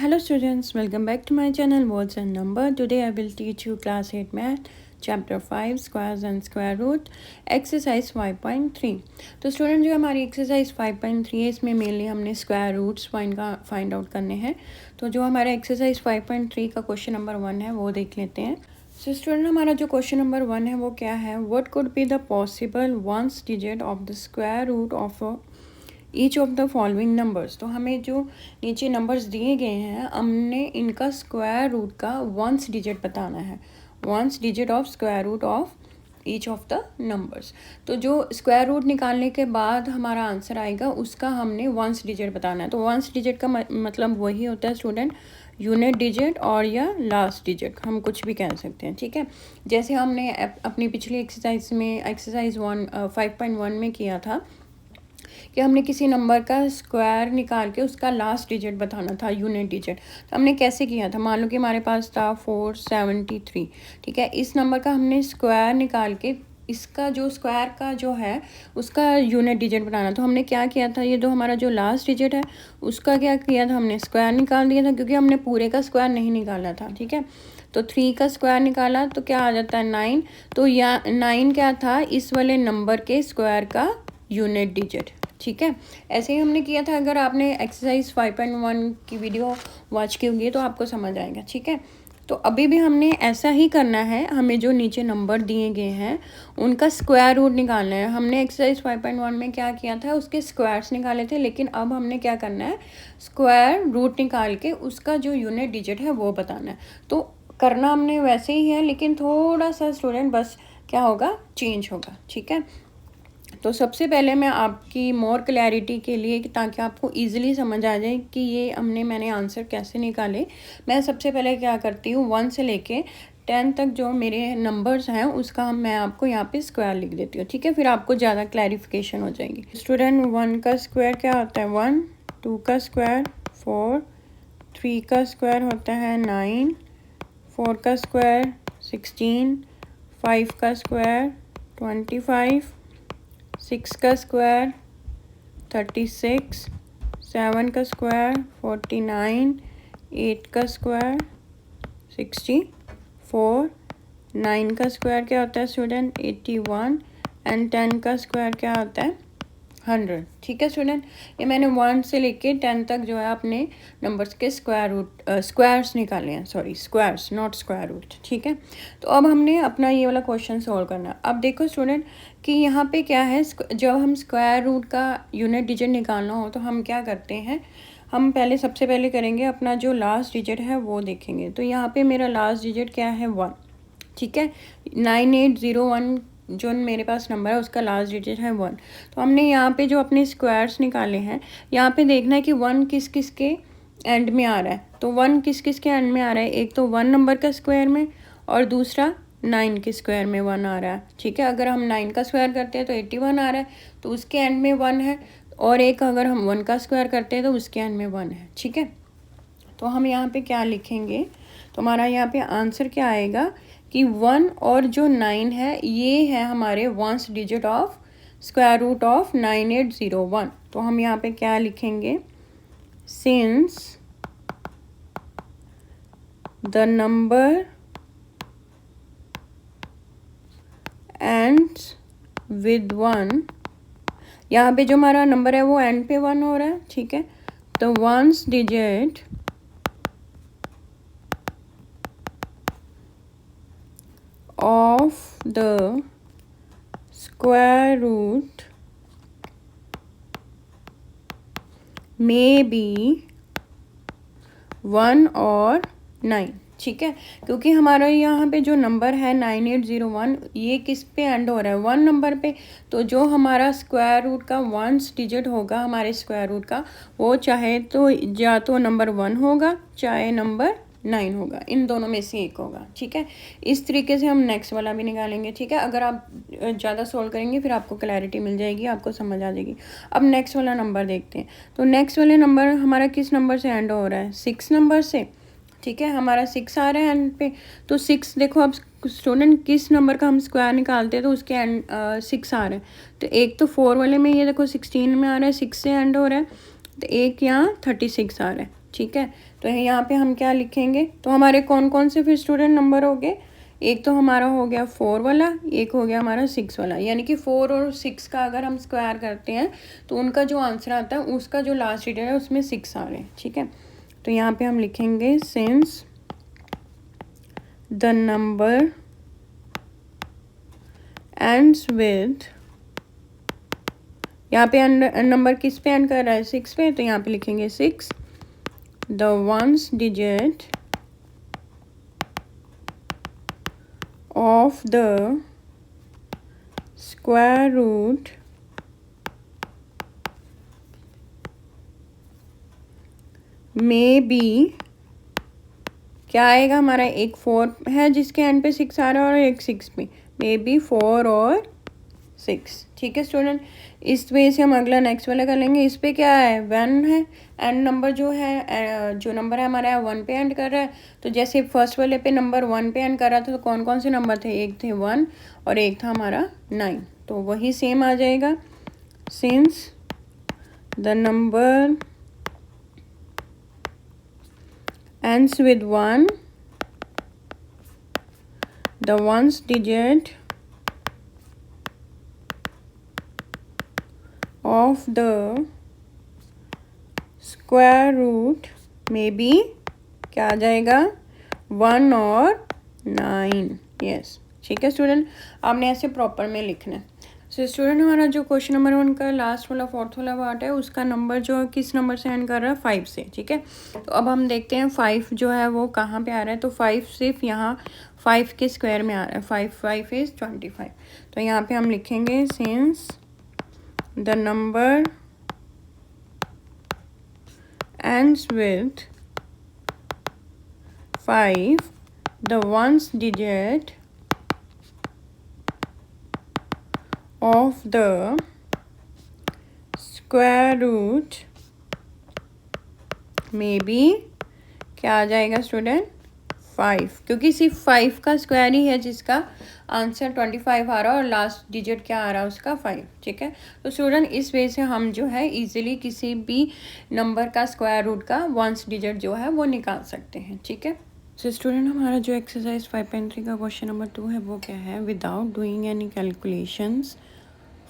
Hello students, welcome back to my channel Words and Number. Today I will teach you class 8 math chapter 5 squares and square root exercise 5.3. तो student जो हमारी exercise 5.3 है इसमें mainly हमने square roots find out करने हैं. तो जो हमारा एक्सरसाइज 5.3 का क्वेश्चन नंबर 1 है वो देख लेते हैं. सो स्टूडेंट हमारा जो क्वेश्चन नंबर 1 है वो क्या है, what could be the possible ones digit of the square root of each of the following numbers. तो हमें जो नीचे नंबर्स दिए गए हैं हमने इनका स्क्वायर रूट का वंस डिजिट बताना है. Ones digit of square root of each of the numbers. तो जो स्क्वायर रूट निकालने के बाद हमारा आंसर आएगा उसका हमने वंस डिजिट बताना है. तो वंस डिजिट का मतलब वही होता है स्टूडेंट यूनिट डिजिट और या लास्ट डिजिट, हम कुछ भी कह सकते हैं. ठीक है, जैसे हमने अपनी पिछली एक्सरसाइज में एक्सरसाइज 5.1 में किया था कि हमने किसी नंबर का स्क्वायर निकाल के उसका लास्ट डिजिट बताना था, यूनिट डिजिट. तो हमने कैसे किया था, मान लो कि हमारे पास था 473. ठीक है, इस नंबर का हमने स्क्वायर निकाल के इसका जो स्क्वायर का जो है उसका यूनिट डिजिट बनाना. तो हमने क्या किया था, ये जो हमारा जो लास्ट डिजिट है उसका क्या किया था, हमने स्क्वायर निकाल दिया था क्योंकि हमने पूरे का स्क्वायर नहीं निकाला था. ठीक है, तो 3 का स्क्वायर निकाला तो क्या आ जाता है 9. तो या 9 क्या था, इस वाले नंबर के स्क्वायर का यूनिट डिजिट. ठीक है, ऐसे ही हमने किया था. अगर आपने एक्सरसाइज 5.1 की वीडियो वॉच की होगी तो आपको समझ आएगा. ठीक है, तो अभी भी हमने ऐसा ही करना है. हमें जो नीचे नंबर दिए गए हैं उनका स्क्वायर रूट निकालना है. हमने एक्सरसाइज 5.1 में क्या किया था, उसके स्क्वायर्स निकाले थे, लेकिन अब हमने क्या करना है, स्क्वायर रूट निकाल के उसका जो यूनिट डिजिट है वो बताना है. तो करना हमने वैसे ही है लेकिन थोड़ा सा स्टूडेंट बस क्या होगा, चेंज होगा. ठीक है, तो सबसे पहले मैं आपकी मोर क्लैरिटी के लिए ताकि आपको इजीली समझ आ जाए कि ये मैंने आंसर कैसे निकाले, मैं सबसे पहले क्या करती हूँ 1 से लेके 10 तक जो मेरे नंबर्स हैं उसका मैं आपको यहाँ पे स्क्वायर लिख देती हूँ. ठीक है, फिर आपको ज़्यादा क्लैरिफिकेशन हो जाएगी. स्टूडेंट 1 का स्क्वायर क्या होता है 1, 2 का स्क्वायर 4, 3 का स्क्वायर होता है 9, 4 का स्क्वायर 16, 5 का स्क्वायर 25, 6 का स्क्वायर 36, 7 का स्क्वायर 49, 8 का स्क्वायर 64, 9 का स्क्वायर क्या होता है स्टूडेंट 81 एंड 10 का स्क्वायर क्या होता है 100. ठीक है स्टूडेंट, ये मैंने 1 से लेके 10 तक जो है अपने नंबर्स के स्क्वायर्स निकाले हैं. Sorry, squares not square root. ठीक है, तो अब हमने अपना ये वाला क्वेश्चन सॉल्व करना है. अब देखो स्टूडेंट कि यहाँ पे क्या है, जब हम स्क्वायर रूट का यूनिट डिजिट निकालना हो तो हम क्या करते हैं, हम सबसे पहले करेंगे अपना जो लास्ट डिजिट है वो देखेंगे. तो यहाँ पे मेरा लास्ट डिजिट क्या है 1. ठीक है, 9801 जो मेरे पास नंबर है उसका लास्ट डिजिट है 1. तो हमने यहाँ पे जो अपने स्क्वायर्स निकाले हैं यहाँ पे देखना है कि 1 किस किस के एंड में आ रहा है. तो 1 किस किस के एंड में आ रहा है, एक तो 1 नंबर का स्क्वायर में और दूसरा 9 के स्क्वायर में 1 आ रहा है. ठीक है, अगर हम 9 का स्क्वायर करते हैं तो 81 आ रहा है, तो उसके एंड में 1 है. और एक अगर हम 1 का स्क्वायर करते हैं तो उसके एंड में 1 है. ठीक है, तो हम यहाँ पे क्या लिखेंगे, तो हमारा यहाँ पे आंसर क्या आएगा कि 1 और जो 9 है ये है हमारे ones digit of square root of 9801. तो हम यहाँ पे क्या लिखेंगे, since the number ends with 1, यहाँ पे जो हमारा नंबर है वो एंड पे 1 हो रहा है. ठीक है, तो ones digit of the square root may be 1 और 9. ठीक है, क्योंकि हमारा यहाँ पे जो नंबर है 9801 ये किस पे एंड हो रहा है 1 नंबर पे. तो जो हमारा स्क्वायर रूट का वंस डिजिट होगा हमारे स्क्वायर रूट का वो चाहे तो या तो नंबर 1 होगा चाहे नंबर 9 होगा, इन दोनों में से एक होगा. ठीक है, इस तरीके से हम नेक्स्ट वाला भी निकालेंगे. ठीक है, अगर आप ज़्यादा सोल्व करेंगे फिर आपको क्लैरिटी मिल जाएगी, आपको समझ आ जाएगी. अब नेक्स्ट वाला नंबर देखते हैं. तो नेक्स्ट वाले नंबर हमारा किस नंबर से एंड हो रहा है 6 नंबर से. ठीक है, हमारा 6 आ रहा है एंड पे. तो 6 देखो, अब स्टूडेंट किस नंबर का हम स्क्वायर निकालते हैं तो उसके एंड 6 आ रहा है. तो एक तो 4 वाले में ये देखो 16 में आ रहा है, 6 से एंड हो रहा है. तो एक यहाँ 36 आ रहा है. ठीक है। तो यहाँ पे हम क्या लिखेंगे, तो हमारे कौन कौन से फिर स्टूडेंट नंबर हो गए, एक तो हमारा हो गया 4 वाला, एक हो गया हमारा 6 वाला, यानी कि 4 और 6 का अगर हम स्क्वायर करते हैं तो उनका जो आंसर आता है उसका जो लास्ट डिजिट है उसमें 6 आ रहे हैं। ठीक है, तो यहाँ पे हम लिखेंगे since the number ends with, यहाँ पे नंबर किस पे एंड कर रहा है, 6 पे, तो यहाँ पे लिखेंगे 6 the ones digit of the square root may be, क्या आएगा हमारा, एक 4 है जिसके एंड पे 6 आ रहा है और एक 6 पे, मे बी 4 और 6। ठीक है स्टूडेंट, इस वे से हम अगला नेक्स्ट वाला कर लेंगे। इस पे क्या है, 1 है, एंड नंबर जो है जो नंबर है हमारा 1 पे एंड कर रहा है, तो जैसे फर्स्ट वाले पे नंबर 1 पे एंड कर रहा था, तो कौन कौन से नंबर थे, एक थे 1 और एक था हमारा 9, तो वही सेम आ जाएगा। Since the number ends with 1, the ones digit of the square root में भी क्या आ जाएगा, 1 और 9। यस, ठीक है स्टूडेंट, आपने ऐसे प्रॉपर में लिखना है। सो स्टूडेंट, हमारा जो क्वेश्चन नंबर 1 का लास्ट वाला 4th वाला पार्ट है, उसका नंबर जो किस नंबर से एंड कर रहा है, 5 से। ठीक है, तो अब हम देखते हैं 5 जो है वो कहाँ पे आ रहा है, तो 5 सिर्फ यहाँ 5 के स्क्वायर में आ रहा है, 5 इज़ 25। तो यहाँ पे हम लिखेंगे since the number ends with 5 the ones digit of the square root में भी क्या आ जाएगा स्टूडेंट, 5, क्योंकि सिर्फ 5 का स्क्वायर ही है जिसका आंसर 25 आ रहा है और लास्ट डिजिट क्या आ रहा है उसका 5। ठीक है, तो स्टूडेंट इस वे से हम जो है इजीली किसी भी नंबर का स्क्वायर रूट का वंस डिजिट जो है वो निकाल सकते हैं। ठीक है, सो स्टूडेंट, हमारा जो एक्सरसाइज 5.3 का क्वेश्चन नंबर 2 है वो क्या है, without doing any calculations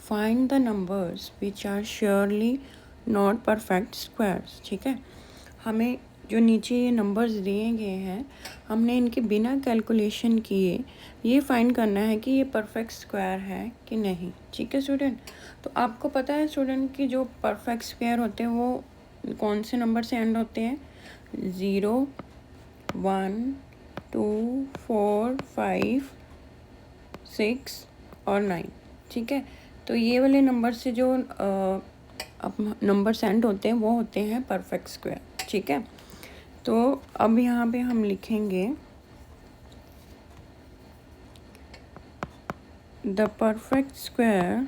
find the numbers which are surely not perfect squares. ठीक है, हमें जो नीचे ये नंबर्स दिए गए हैं, हमने इनके बिना कैलकुलेशन किए ये फाइंड करना है कि ये परफेक्ट स्क्वायर है कि नहीं। ठीक है स्टूडेंट, तो आपको पता है स्टूडेंट कि जो परफेक्ट स्क्वायर होते हैं वो कौन से नंबर से एंड होते हैं, 0, 1, 2, 4, 5, 6 और 9। ठीक है, तो ये वाले नंबर से जो अब नंबर सेंड होते हैं वो होते हैं परफेक्ट स्क्वायर। ठीक है, तो अब यहाँ पे हम लिखेंगे the perfect square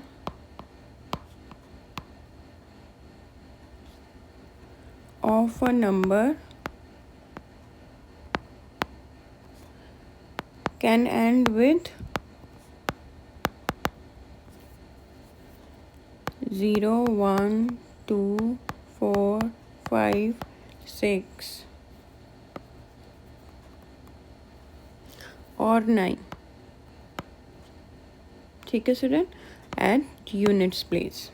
of a number can and with 0, 1, 2, 4, 5, 6 और 9। ठीक है स्टूडेंट, एट यूनिट्स प्लेस।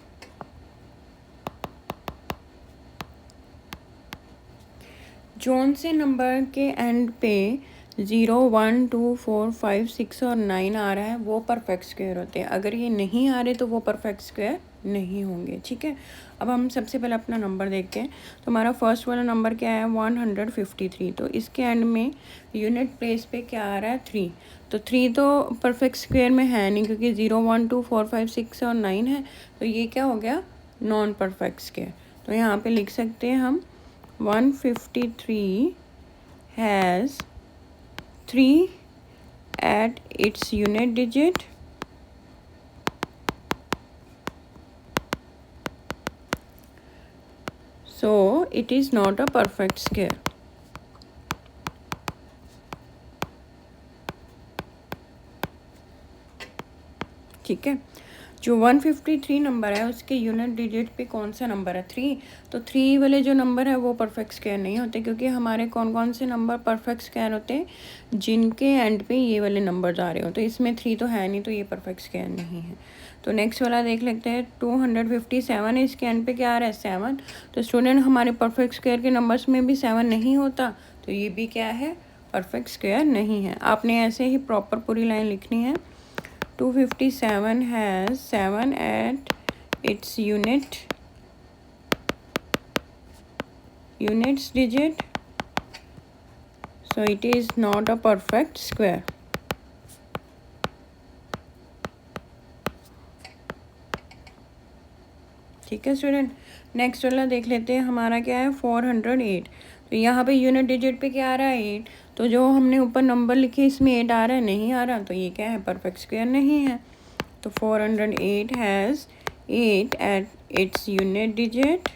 जोन से नंबर के एंड पे 0, 1, 2, 4, 5, 6 और 9 आ रहा है वो परफेक्ट स्क्वायर होते हैं, अगर ये नहीं आ रहे तो वो परफेक्ट स्क्वायर नहीं होंगे। ठीक है, अब हम सबसे पहले अपना नंबर देखते हैं। तो हमारा फर्स्ट वाला नंबर क्या है, 153, तो इसके एंड में यूनिट प्लेस पे क्या आ रहा है, 3, तो 3 तो परफेक्ट स्क्वायर में है नहीं क्योंकि 0, 1, 2, 4, 5, 6 और 9 है, तो ये क्या हो गया, नॉन परफेक्ट स्क्वायर। तो यहाँ पे लिख सकते हैं हम 153 has 3 at its unit digit, so it is not a perfect square. ठीक है, जो 153 नंबर है उसके यूनिट डिजिट पे कौन सा नंबर है? 3। तो 3 वाले जो नंबर है वो परफेक्ट स्क्वायर नहीं होते, क्योंकि हमारे कौन कौन से नंबर परफेक्ट स्क्वायर होते हैं? जिनके एंड पे ये वाले नंबर आ रहे हो। तो इसमें 3 तो है नहीं, तो ये परफेक्ट स्क्वायर नहीं है। तो नेक्स्ट वाला देख लेते हैं। 257 है, इसके एंड पे क्या आ रहा है? 7। तो स्टूडेंट हमारे परफेक्ट स्क्वायर के नंबर्स में भी 7 नहीं होता, तो ये भी क्या है? परफेक्ट स्क्वायर नहीं है। आपने ऐसे ही प्रॉपर पूरी लाइन लिखनी है। 257 has 7 at its units digit, so it is not a perfect square. ठीक है स्टूडेंट, नेक्स्ट वाला देख लेते हैं। हमारा क्या है? 408। तो यहाँ पे यूनिट डिजिट पे क्या आ रहा है? 8। तो जो हमने ऊपर नंबर लिखे इसमें 8 आ रहा है? नहीं आ रहा, तो ये क्या है? परफेक्ट स्क्वायर नहीं है। तो 408 has 8 at its unit digit,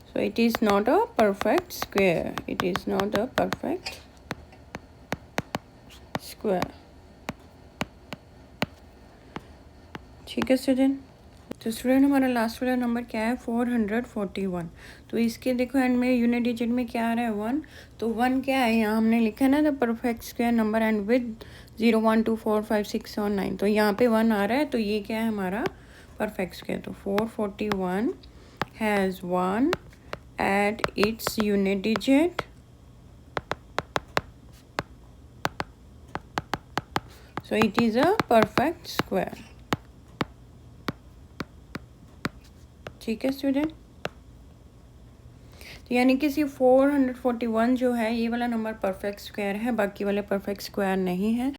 so it is not a perfect square. It is not a perfect square. ठीक है स्टूडेंट। तो स्टूडेंट हमारा लास्ट वाला नंबर क्या है? 441। तो इसके देखो एंड में यूनिट डिजिट में क्या आ रहा है? 1। तो 1 क्या है? यहाँ हमने लिखा है ना the perfect square number and with 0 1 2 4 5 6 और 9। तो यहाँ पे 1 आ रहा है, तो ये क्या है? हमारा परफेक्ट स्क्वायर। तो 441 has 1 at its unit digit, so it is a perfect square. ठीक है स्टूडेंट। तो यानी कि सिर्फ 441 जो है ये वाला नंबर परफेक्ट स्क्वायर है, बाकी वाले परफेक्ट स्क्वायर नहीं है।